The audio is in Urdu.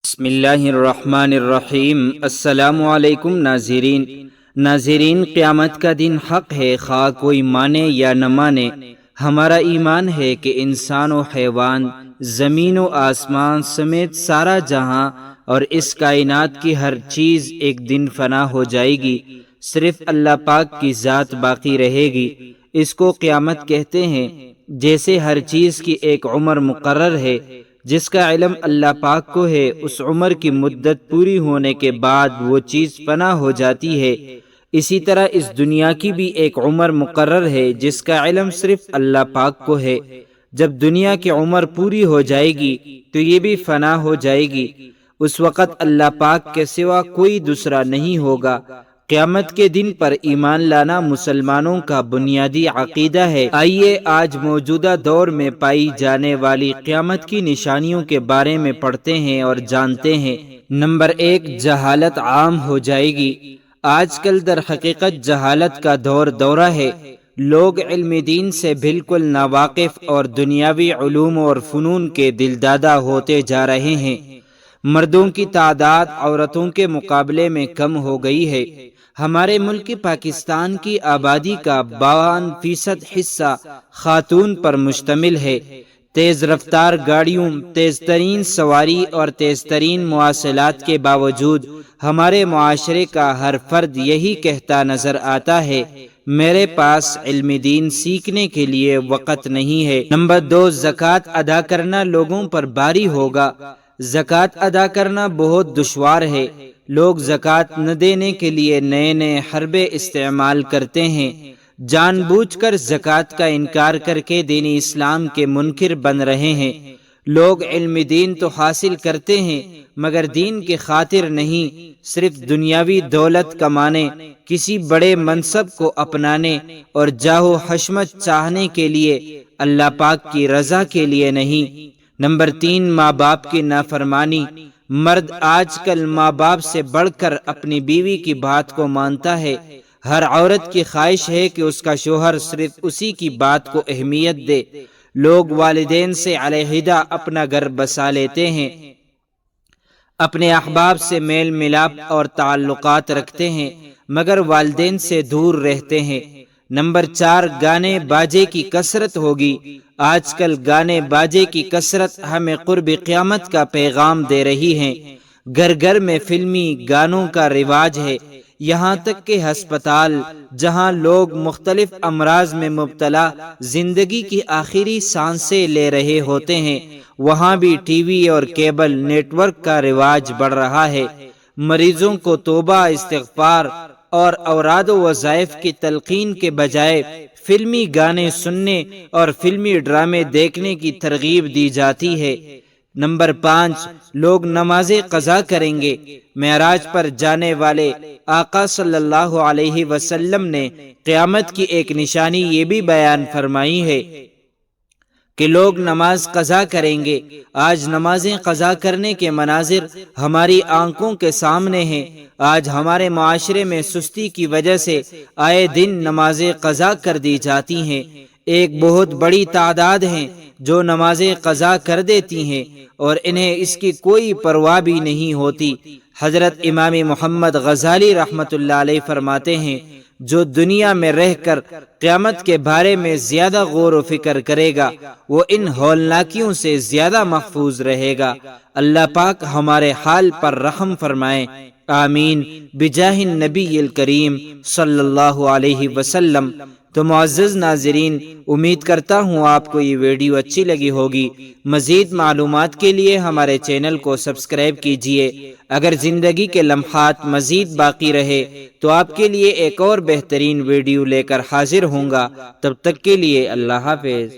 بسم اللہ الرحمن الرحیم۔ السلام علیکم ناظرین، قیامت کا دن حق ہے، خواہ کوئی مانے یا نہ مانے۔ ہمارا ایمان ہے کہ انسان و حیوان، زمین و آسمان سمیت سارا جہاں اور اس کائنات کی ہر چیز ایک دن فنا ہو جائے گی، صرف اللہ پاک کی ذات باقی رہے گی۔ اس کو قیامت کہتے ہیں۔ جیسے ہر چیز کی ایک عمر مقرر ہے، جس کا علم اللہ پاک کو ہے، اس عمر کی مدت پوری ہونے کے بعد وہ چیز فنا ہو جاتی ہے، اسی طرح اس دنیا کی بھی ایک عمر مقرر ہے جس کا علم صرف اللہ پاک کو ہے۔ جب دنیا کی عمر پوری ہو جائے گی تو یہ بھی فنا ہو جائے گی، اس وقت اللہ پاک کے سوا کوئی دوسرا نہیں ہوگا۔ قیامت کے دن پر ایمان لانا مسلمانوں کا بنیادی عقیدہ ہے۔ آئیے آج موجودہ دور میں پائی جانے والی قیامت کی نشانیوں کے بارے میں پڑھتے ہیں اور جانتے ہیں۔ نمبر 1، جہالت عام ہو جائے گی۔ آج کل در حقیقت جہالت کا دورہ ہے۔ لوگ علم دین سے بالکل ناواقف اور دنیاوی علوم اور فنون کے دلدادہ ہوتے جا رہے ہیں۔ مردوں کی تعداد عورتوں کے مقابلے میں کم ہو گئی ہے۔ ہمارے ملک پاکستان کی آبادی کا 52% حصہ خاتون پر مشتمل ہے۔ تیز رفتار گاڑیوں، تیز ترین سواری اور تیز ترین مواصلات کے باوجود ہمارے معاشرے کا ہر فرد یہی کہتا نظر آتا ہے، میرے پاس علم دین سیکھنے کے لیے وقت نہیں ہے۔ نمبر 2، زکوٰۃ ادا کرنا لوگوں پر بھاری ہوگا۔ زکوٰۃ ادا کرنا بہت دشوار ہے۔ لوگ زکوٰۃ نہ دینے کے لیے نئے حربے استعمال کرتے ہیں، جان بوجھ کر زکوٰۃ کا انکار کر کے دین اسلام کے منکر بن رہے ہیں۔ لوگ علم دین تو حاصل کرتے ہیں مگر دین کی خاطر نہیں، صرف دنیاوی دولت کمانے، کسی بڑے منصب کو اپنانے اور جاہ و حشمت چاہنے کے لیے، اللہ پاک کی رضا کے لیے نہیں۔ نمبر 3، ماں باپ کی نافرمانی۔ مرد آج کل ماں باپ سے بڑھ کر اپنی بیوی کی بات کو مانتا ہے۔ ہر عورت کی خواہش ہے کہ اس کا شوہر صرف اسی کی بات کو اہمیت دے۔ لوگ والدین سے علیحدہ اپنا گھر بسا لیتے ہیں، اپنے احباب سے میل ملاپ اور تعلقات رکھتے ہیں مگر والدین سے دور رہتے ہیں۔ نمبر 4، گانے باجے کی کثرت ہوگی۔ آج کل گانے باجے کی کثرت ہمیں قرب قیامت کا پیغام دے رہی ہے۔ گھر گھر میں فلمی گانوں کا رواج ہے، یہاں تک کہ ہسپتال جہاں لوگ مختلف امراض میں مبتلا زندگی کی آخری سانسیں لے رہے ہوتے ہیں، وہاں بھی ٹی وی اور کیبل نیٹ ورک کا رواج بڑھ رہا ہے۔ مریضوں کو توبہ، استغفار اور اوراد و وظائف کی تلقین کے بجائے فلمی گانے سننے اور فلمی ڈرامے دیکھنے کی ترغیب دی جاتی ہے۔ نمبر 5، لوگ نمازیں قضا کریں گے۔ معراج پر جانے والے آقا صلی اللہ علیہ وسلم نے قیامت کی ایک نشانی یہ بھی بیان فرمائی ہے کہ لوگ نماز قضا کریں گے۔ آج نمازیں قضا کرنے کے مناظر ہماری آنکھوں کے سامنے ہیں۔ آج ہمارے معاشرے میں سستی کی وجہ سے آئے دن نمازیں قضا کر دی جاتی ہیں۔ ایک بہت بڑی تعداد ہیں جو نمازیں قضا کر دیتی ہیں اور انہیں اس کی کوئی پرواہ بھی نہیں ہوتی۔ حضرت امام محمد غزالی رحمۃ اللہ علیہ فرماتے ہیں، جو دنیا میں رہ کر قیامت کے بارے میں زیادہ غور و فکر کرے گا وہ ان ہولناکیوں سے زیادہ محفوظ رہے گا۔ اللہ پاک ہمارے حال پر رحم فرمائے، آمین، بجاہ النبی الکریم صلی اللہ علیہ وسلم۔ تو معزز ناظرین، امید کرتا ہوں آپ کو یہ ویڈیو اچھی لگی ہوگی۔ مزید معلومات کے لیے ہمارے چینل کو سبسکرائب کیجیے۔ اگر زندگی کے لمحات مزید باقی رہے تو آپ کے لیے ایک اور بہترین ویڈیو لے کر حاضر ہوں گا۔ تب تک کے لیے اللہ حافظ۔